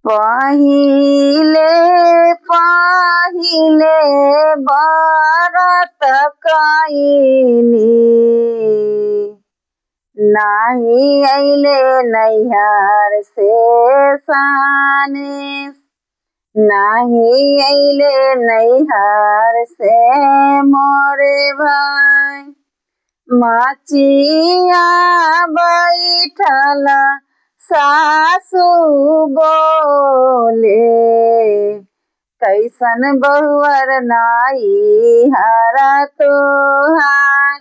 पहिले पहिले बरत कइनी नाही अइले नैहर से साने नाही अइले नैहर से मोरे भाई मचिया बैठल सासु बोले कैसन बहुअर नाई हरा तोहार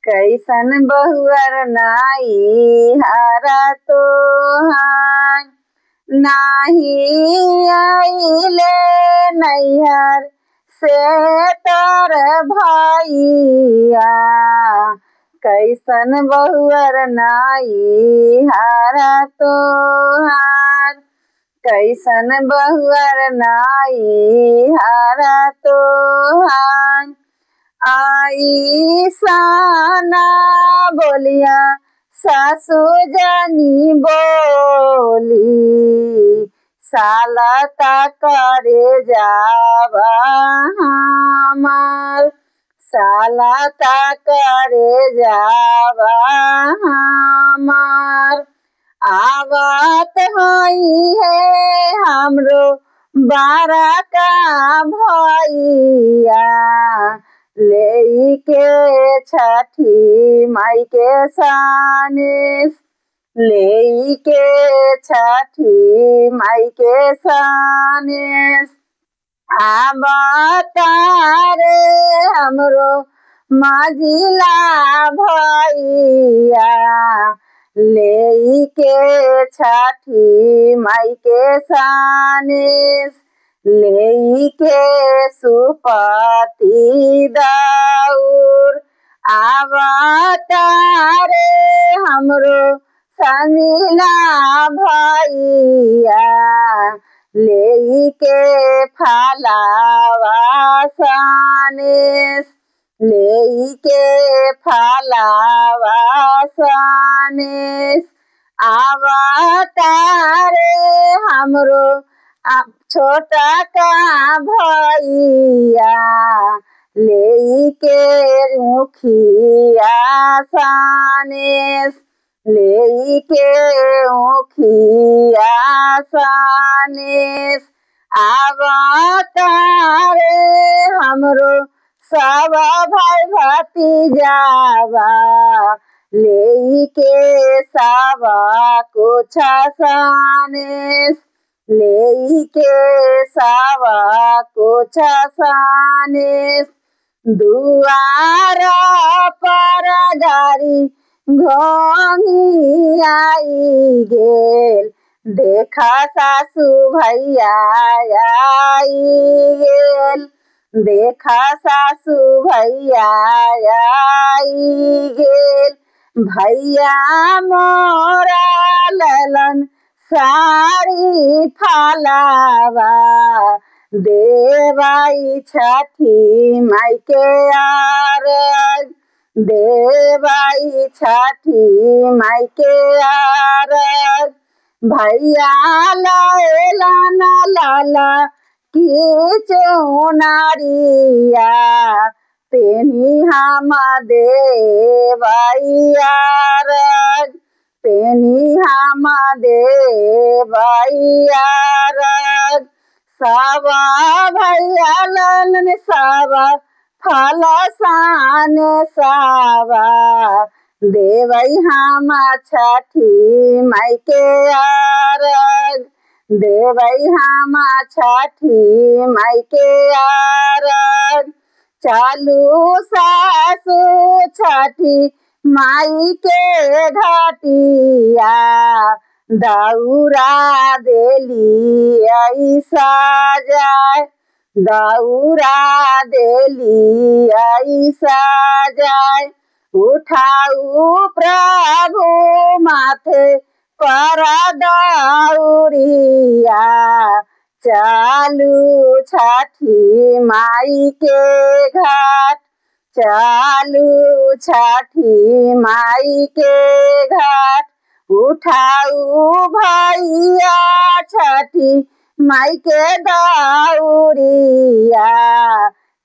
कैसन बहुअर नाई हरा तोहार नाही आइले नैहर से तोर भैया कैसन बहुअर नाई हरा तोहार कैसन बहुअर नाई हरा तोहार आई साना बोलिया सासु जानी बोली साला ता करे जावा हमार साला ता करे जावा हमार आवत हई है हमरो बारा का भैया लेके छठी माई के साने लेके छठी माई के साने आवता रे हमरो माझिला भैया लेके छठी माई के साने लेके सुपति दाऊर आवता रे हमरो सनीला भैया लेके फलावा साने लेके फलावा साने आवता रे हमरो छोटा का भैया लेके मुखिया साने लेके मुखिया साने आवता रे हमरो सब भाई भतीजावा लेके सावा कुछ साने लेके सावा कुछ साने दुआरा पर गाड़ी घोंगी आई गेल देखा सासु भैया आई गेल देखा सासु भैया आई गेल भैया मोरा ललन साड़ी फलावा देवाई छठी माई के आरग देवाई छठी माई के आरग भैया लैलन लाला की चुनारिया पेनी हम देवाई आरग पेनी हम देवाई आरग सावा भैया ललन सावा फल सान सावा देवई हम छठी माई के आरग देवई हम छठी माई के आरग चालू सासु छठी माई के घाटिया दौरा देली ऐसा जाय दौरा देली ऐसा जाय उठाऊ प्रभु माथे पर दौरिया चालू छठी माई के घाट चालू छठी माई के घाट उठाऊ भैया छठी छठी माई के दौड़िया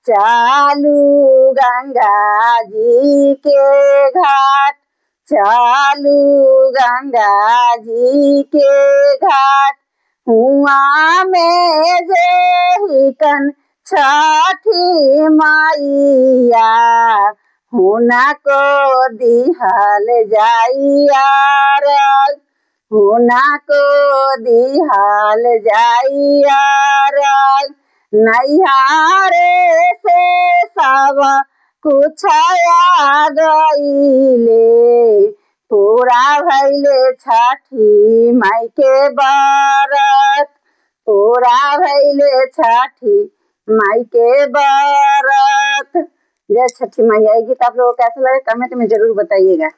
चालू गंगा जी के घाट, चालू गंगा जी के घाट। हुआ में जे हिकन छठी माइया हुना को दिहल जाइया रग, हुना को दिहल जाइया रग। नैहारे से सब कुछ आ गईले, पूरा भइले छठी माई के बरत, पूरा भइले छठी माई के बरत। जय छठी माई। गीत आप लोगों को कैसा लगा कमेंट में जरूर बताइएगा।